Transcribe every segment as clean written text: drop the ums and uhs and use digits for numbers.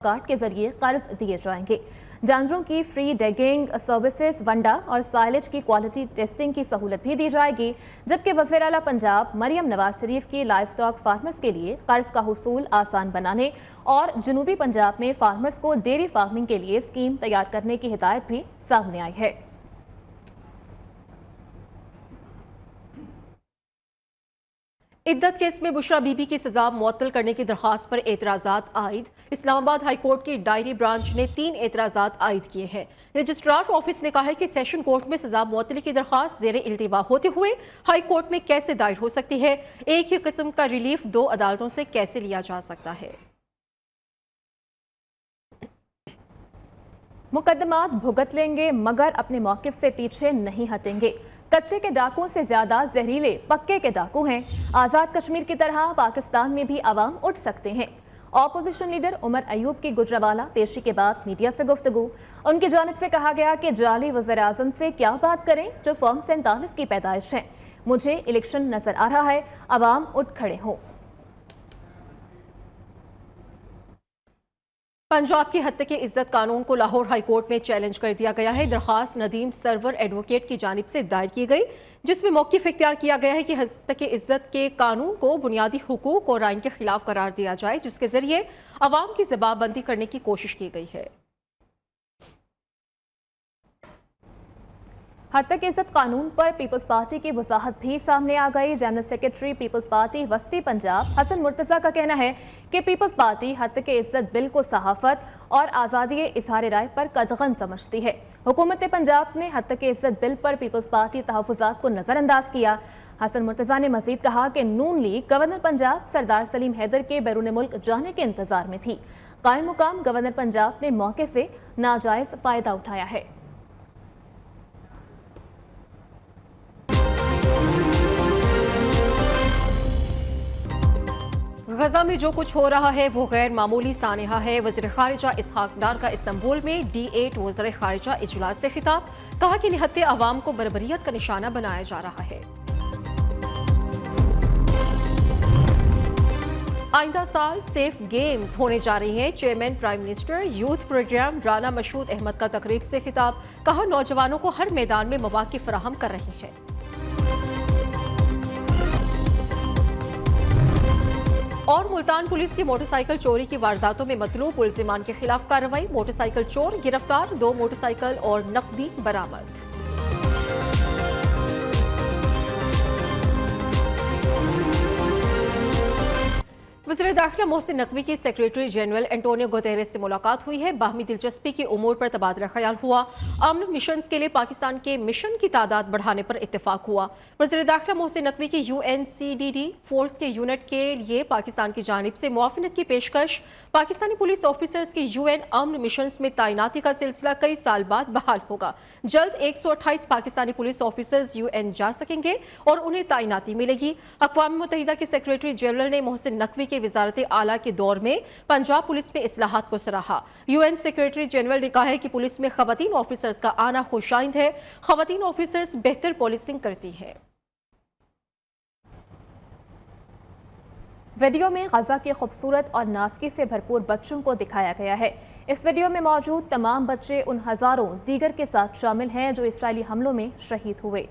Card के जरिए कर्ज दिए जाएंगे। जानवरों की फ्री डैगिंग सर्विसेज, वंडा और साइलेज की क्वालिटी टेस्टिंग की सहूलत भी दी जाएगी। जबकि वज़ीर आला पंजाब मरियम नवाज शरीफ की लाइव स्टॉक फार्मर्स के लिए कर्ज का हुसूल आसान बनाने और जनूबी पंजाब में फार्मर्स को डेयरी फार्मिंग के लिए स्कीम तैयार करने की हिदायत भी सामने आई है। इद्दत केस में बुशरा बीबी की सजा मुअत्तल करने की दरख्वास्त पर एतराज़ात आयद। इस्लामाबाद हाई कोर्ट की डायरी ब्रांच ने 3 एतराज़ात आयद किए हैं। रजिस्ट्रार ऑफिस ने कहा है कि सेशन कोर्ट में सजा मुअत्तली की दरख्वास्त ज़ेरे इल्तिवा होते हुए हाई कोर्ट में कैसे दायर हो सकती है, एक ही किस्म का रिलीफ 2 अदालतों से कैसे लिया जा सकता है। मुकदमात भुगत लेंगे मगर अपने मौक़िफ़ से पीछे नहीं हटेंगे। कच्चे के डाकुओं से ज्यादा जहरीले पक्के के डाकू हैं। आज़ाद कश्मीर की तरह पाकिस्तान में भी अवाम उठ सकते हैं। ऑपोजिशन लीडर उमर अयूब की गुजरावाला पेशी के बाद मीडिया से गुफ्तगू। उनकी जानिब से कहा गया कि जाली वज़ीर-ए-आज़म से क्या बात करें जो फॉर्म 47 की पैदाइश है। मुझे इलेक्शन नजर आ रहा है, अवाम उठ खड़े हों। पंजाब की हत्या की इज्जत कानून को लाहौर हाई कोर्ट में चैलेंज कर दिया गया है। दरख्वास्त नदीम सरवर एडवोकेट की जानिब से दायर की गई, जिसमें मौक़िफ़ इख्तियार किया गया है कि हत्या की इज्जत के कानून को बुनियादी हुकूक और आइन के खिलाफ करार दिया जाए, जिसके जरिए अवाम की जवाबबंदी करने की कोशिश की गई है। हत्या की इज्जत कानून पर पीपल्स पार्टी की वजाहत भी सामने आ गई। जनरल सेक्रेटरी पीपल्स पार्टी वस्ती पंजाब हसन मुर्तज़ा का कहना है कि पीपल्स पार्टी हत्या की इज्जत बिल को सहाफत और आज़ादी इजहार राय पर कदगन समझती है। हुकूमत पंजाब ने हत्या की इज्जत बिल पर पीपल्स पार्टी तहफ़्फ़ुज़ात को नज़रअंदाज किया। हसन मुर्तज़ा ने मजीद कहा कि नून लीग गवर्नर पंजाब सरदार सलीम हैदर के बैरून मुल्क जाने के इंतजार में थी। कायम मुकाम गवर्नर पंजाब ने मौके से नाजायज़ फ़ायदा उठाया है। गजा में जो कुछ हो रहा है वो गैर मामूली सानेहा है। वज़ीर ख़ारिजा इसहाक डार का इस्तांबुल में D8 वज़ीर ख़ारिजा इजलास से खिताब। कहा कि निहत्ते अवाम को बर्बरियत का निशाना बनाया जा रहा है। आइंदा साल सेफ गेम्स होने जा रही हैं। Chairman prime minister youth program Rana Mashhood Ahmad का तकरीब से खिताब। कहा नौजवानों को हर मैदान में मौक़े फराहम कर रहे हैं। और मुल्तान पुलिस की मोटरसाइकिल चोरी की वारदातों में मतलूब मुल्जिमान के खिलाफ कार्रवाई। मोटरसाइकिल चोर गिरफ्तार, 2 मोटरसाइकिल और नकदी बरामद। वज़ीर दाखिला मोहसिन नकवी की सेक्रेटरी जनरल एंटोनियो गुतेरेस से मुलाकात हुई है। बाहमी दिलचस्पी के उमूर पर तबादला ख्याल हुआ। अमन मिशन के लिए पाकिस्तान के मिशन की तादाद बढ़ाने पर इत्तेफाक हुआ। वज़ीर दाखिला मोहसिन नकवी की UNCDD फोर्स के यूनिट के लिए पाकिस्तान की जानिब से मुआवनत की पेशकश। पाकिस्तानी पुलिस ऑफिसर्स की UN अमन मिशन में तैनाती का सिलसिला कई साल बाद बहाल होगा। जल्द 128 पाकिस्तानी पुलिस ऑफिसर्स UN जा सकेंगे और उन्हें तैनाती मिलेगी। अक़वाम मुत्तहिदा के सेक्रेटरी जनरल ने मोहसिन नकवी के वज़ारत आला के दौर में पंजाब पुलिस में इस्लाहात को सराहा। UN सेक्रेटरी जनरल ने कहा है कि पुलिस में खवातीन ऑफिसर्स का आना खुशाइंद है। खवातीन ऑफिसर्स बेहतर पुलिसिंग करती है। वीडियो में गजा के खूबसूरत और नाज़गी से भरपूर बच्चों को दिखाया गया है। इस वीडियो में मौजूद तमाम बच्चे उन हजारों दीगर के साथ शामिल हैं जो इसराइली हमलों में शहीद हुए।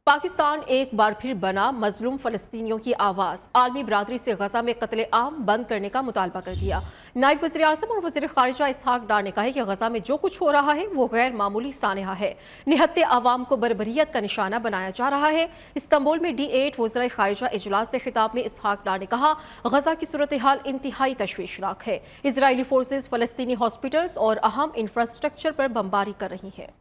पाकिस्तान एक बार फिर बना मजलूम फलस्तीनियों की आवाज़। आलमी बरादरी से गजा में कत्ले आम बंद करने का मुतालबा कर दिया। नायब वज़ीर आज़म और वज़ीर ख़ारिजा इसहाक डार ने कहा है कि गजा में जो कुछ हो रहा है वो गैर मामूली सानेहा है। निहत्ते अवाम को बर्बरियत का निशाना बनाया जा रहा है। इस्तांबुल में D8 वज़ीर ख़ारिजा इजलास से खिताब में इसहाक डार ने कहा गजा की सूरत हाल इंतहाई तशवीशनाक है। इजरायली फोर्सेज फलस्तीनी हॉस्पिटल्स और अहम इंफ्रास्ट्रक्चर पर बमबारी कर रही है।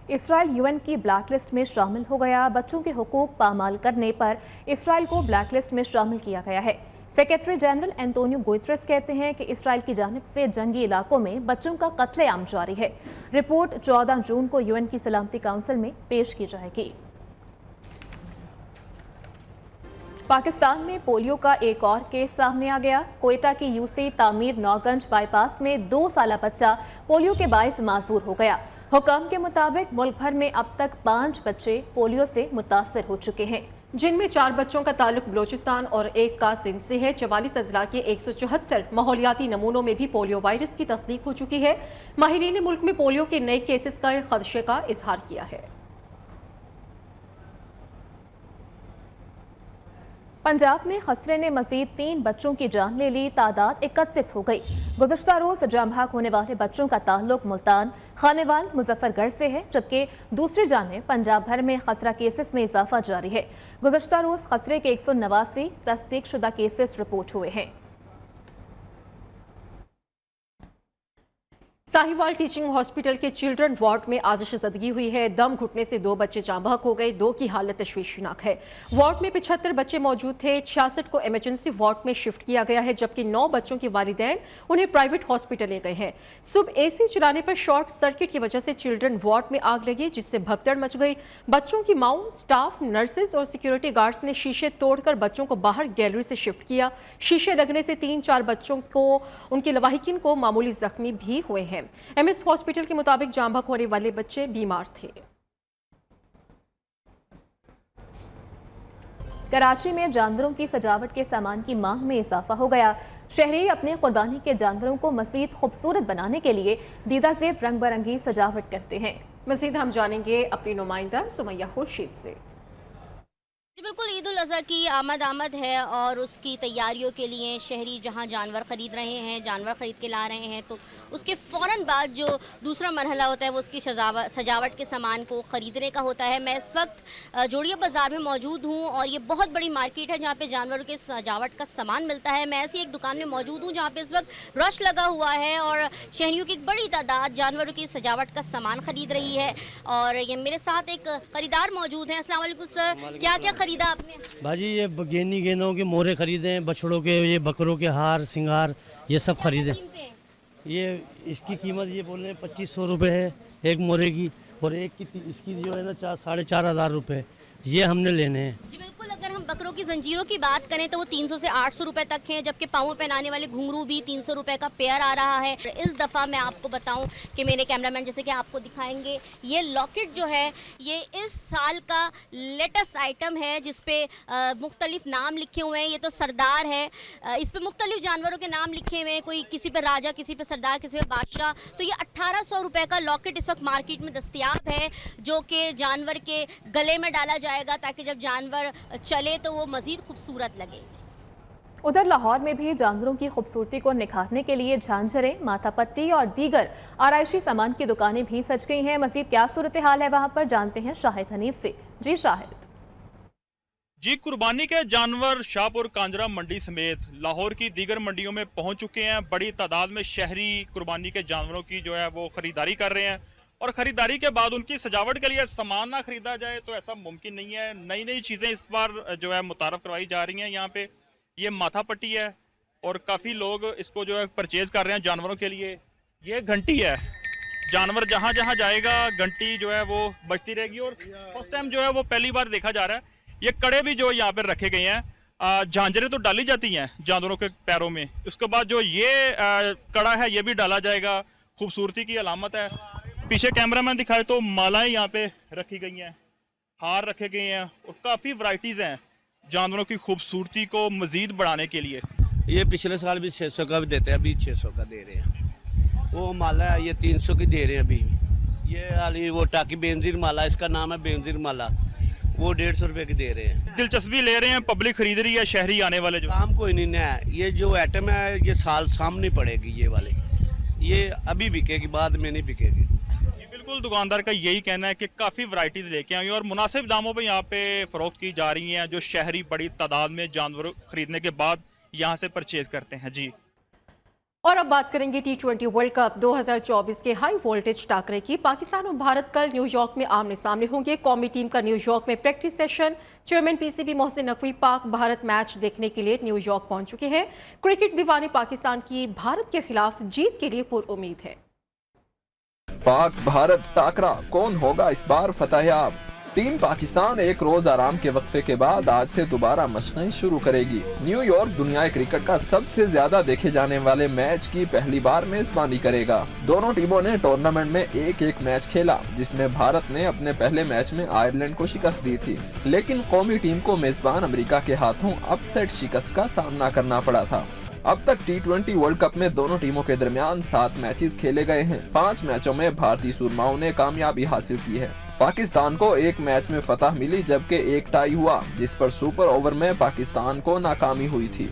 इसराइल UN की ब्लैकलिस्ट में शामिल हो गया। बच्चों के हुकूक पामाल करने पर इसराइल को ब्लैकलिस्ट में शामिल किया गया है। सेक्रेटरी जनरल एंटोनियो गुतेरेस कहते हैं कि इसराइल की जानिब से जंगी इलाकों में बच्चों का कत्लेआम जारी है। रिपोर्ट 14 जून को UN की सलामती काउंसिल में पेश की जाएगी। पाकिस्तान में पोलियो का एक और केस सामने आ गया। कोयटा की UC तामीर नौगंज बाईपास में 2 साला बच्चा पोलियो के बाइस माजूर हो गया। हुक्म के मुताबिक मुल्क भर में अब तक 5 बच्चे पोलियो से मुतासर हो चुके हैं। जिनमें 4 बच्चों का ताल्लुक बलोचिस्तान और एक का सिंध से है। 44 अजला के 174 माहौलियाती नमूनों में भी पोलियो वायरस की तस्दीक हो चुकी है। माहिरीन ने मुल्क में पोलियो के नए केसेस का खदशे का इजहार किया है। पंजाब में खसरे ने मजीद 3 बच्चों की जान ले ली, तादाद 31 हो गई। गुज़श्ता रोज जान भाग होने वाले बच्चों का ताल्लुक मुल्तान, खानेवाल, मुजफ्फरगढ़ से है, जबकि दूसरी जानेब पंजाब भर में खसरा केसेस में इजाफा जारी है। गुज़श्ता रोज खसरे के 189 तस्दीक शुदा केसेस रिपोर्ट हुए हैं। साहिवाल टीचिंग हॉस्पिटल के चिल्ड्रन वार्ड में आतिश ज़दगी हुई है। दम घुटने से 2 बच्चे जाँ बहक हो गए, 2 की हालत तशवीशनाक है। वार्ड में 75 बच्चे मौजूद थे। 66 को इमरजेंसी वार्ड में शिफ्ट किया गया है, जबकि 9 बच्चों के वालिदैन उन्हें प्राइवेट हॉस्पिटल ले गए हैं। सुबह AC चलाने पर शॉर्ट सर्किट की वजह से चिल्ड्रन वार्ड में आग लगी, जिससे भगदड़ मच गई। बच्चों की माओ, स्टाफ, नर्सेज और सिक्योरिटी गार्ड्स ने शीशे तोड़कर बच्चों को बाहर गैलरी से शिफ्ट किया। शीशे लगने से 3-4 बच्चों को, उनके लवाहिकीन को मामूली जख्मी भी हुए हैं। MS हॉस्पिटल के मुताबिक जाँ बहक होने वाले बच्चे बीमार थे। कराची में जानवरों की सजावट के सामान की मांग में इजाफा हो गया। शहरी अपने कुर्बानी के जानवरों को मजीद खूबसूरत बनाने के लिए दीदा ज़ेब रंग बिरंगी सजावट करते हैं। मजीद हम जानेंगे अपनी नुमाइंदा सुमैया खुर्शीद से। जी बिल्कुल, ईद उल अज़हा की आमद है और उसकी तैयारियों के लिए शहरी जहां जानवर ख़रीद रहे हैं, जानवर ख़रीद के ला रहे हैं, तो उसके फ़ौरन बाद जो दूसरा मरहला होता है वो उसकी सजावट के सामान को ख़रीदने का होता है। मैं इस वक्त जोड़िया बाज़ार में मौजूद हूं और ये बहुत बड़ी मार्केट है जहां पे जानवरों के सजावट का सामान मिलता है। मैं ऐसी एक दुकान में मौजूद हूँ जहाँ पर इस वक्त रश लगा हुआ है और शहरियों की एक बड़ी तादाद जानवरों की सजावट का सामान ख़रीद रही है। और ये मेरे साथ एक ख़रीदार मौजूद हैं। अस्सलाम वालेकुम सर, क्या क्या खरीदा आपने? भाजी ये गेंदों के मोहरे खरीदे हैं, बछड़ों के, ये बकरों के हार सिंगार, ये सब खरीदे। ये इसकी कीमत ये बोल रहे हैं 2500 रुपये है एक मोहरे की, और एक की इसकी जो है ना 4,500 रुपये, ये हमने लेने हैं। जी बिल्कुल, अगर हम बकरों की जंजीरों की बात करें तो वो 300 से 800 रुपए तक हैं, जबकि पाँव में पहनाने वाले घुंघरू भी 300 रुपए का पेयर आ रहा है। इस दफ़ा मैं आपको बताऊं कि मेरे कैमरामैन जैसे कि आपको दिखाएंगे, ये लॉकेट जो है ये इस साल का लेटेस्ट आइटम है, जिसपे मुख्तलिफ नाम लिखे हुए हैं। ये तो सरदार है, इस पर मुख्तलिफ जानवरों के नाम लिखे हुए हैं, कोई किसी पे राजा, किसी पे सरदार, किसी पे बादशाह। तो ये 1800 रुपए का लॉकेट इस वक्त मार्केट में दस्तियाब है, जो कि जानवर के गले में डाला जाएगा ताकि जब जानवर चले तो वो मजीद खूबसूरत लगे। उधर लाहौर में भी जानवरों की खूबसूरती को निखारने के लिए झांझरें, माथा पट्टी और दीगर आराइशी सामान की दुकानें भी सज गई हैं। मजीद क्या सूरत हाल है वहां पर, जानते हैं शाहिद हनीफ से। जी शाहिद। जी, कुर्बानी के जानवर शाहपुर कांजरा मंडी समेत लाहौर की दीगर मंडियों में पहुंच चुके हैं। बड़ी तादाद में शहरी कुर्बानी के जानवरों की जो है वो खरीदारी कर रहे हैं, और ख़रीदारी के बाद उनकी सजावट के लिए सामान ना ख़रीदा जाए तो ऐसा मुमकिन नहीं है। नई नई चीज़ें इस बार जो है मुतारफ़ करवाई जा रही हैं। यहाँ पे ये माथा पट्टी है और काफ़ी लोग इसको जो है परचेज़ कर रहे हैं जानवरों के लिए। ये घंटी है, जानवर जहाँ जहाँ जाएगा घंटी जो है वो बजती रहेगी, और फर्स्ट टाइम जो है वो पहली बार देखा जा रहा है। ये कड़े भी जो यहाँ पर रखे गए हैं, झांझरें तो डाली जाती हैं जानवरों के पैरों में, उसके बाद जो ये कड़ा है ये भी डाला जाएगा, खूबसूरती की अलामत है। पीछे कैमरामैन दिखाए तो मालाएं यहाँ पे रखी गई हैं, हार रखे गए हैं, और काफ़ी वैरायटीज़ हैं जानवरों की खूबसूरती को मज़ीद बढ़ाने के लिए। ये पिछले साल भी 600 का भी देते हैं, अभी 600 का दे रहे हैं। वो माला है ये 300 की दे रहे हैं अभी। ये वाली वो टाकी बेनजीर माला, इसका नाम है बेनजीर माला, वो 150 रुपये की दे रहे हैं। दिलचस्पी ले रहे हैं, पब्लिक खरीद रही है, शहरी आने वाले जो काम कोई नहीं है। ये जो आइटम है ये साल सामने पड़ेगी, ये वाले ये अभी बिकेगी, बाद में नहीं बिकेगी। बिल्कुल, दुकानदार का यही कहना है कि काफ़ी वैरायटीज़ लेके आई और मुनासिब दामों पे यहाँ पे फ़रोख्त की जा रही हैं, जो शहरी बड़ी तादाद में जानवर खरीदने के बाद यहाँ से परचेज़ करते हैं। जी, और अब बात करेंगे T20 वर्ल्ड कप 2024 के हाई वोल्टेज टाकरे की। पाकिस्तान और भारत कल न्यूयॉर्क में आमने सामने होंगे। कौमी टीम का न्यूयॉर्क में practice session. Chairman PCB Mohsin Naqvi Pak Bharat match देखने के लिए न्यूयॉर्क पहुंच चुके हैं। क्रिकेट दीवाने पाकिस्तान की भारत के खिलाफ जीत के लिए पुरउम्मीद है। पाक भारत टाकरा कौन होगा इस बार फतेहयाब? टीम पाकिस्तान एक रोज आराम के वक्फे के बाद आज से दोबारा मशक़ें शुरू करेगी। न्यूयॉर्क दुनिया क्रिकेट का सबसे ज्यादा देखे जाने वाले मैच की पहली बार मेजबानी करेगा। दोनों टीमों ने टूर्नामेंट में एक मैच खेला, जिसमें भारत ने अपने पहले मैच में आयरलैंड को शिकस्त दी थी, लेकिन कौमी टीम को मेजबान अमेरिका के हाथों अपसेट शिकस्त का सामना करना पड़ा था। अब तक T20 वर्ल्ड कप में दोनों टीमों के दरमियान 7 मैचेस खेले गए हैं। 5 मैचों में भारतीय सूरमाओं ने कामयाबी हासिल की है। पाकिस्तान को एक मैच में फतह मिली, जबकि एक टाई हुआ, जिस पर सुपर ओवर में पाकिस्तान को नाकामी हुई थी।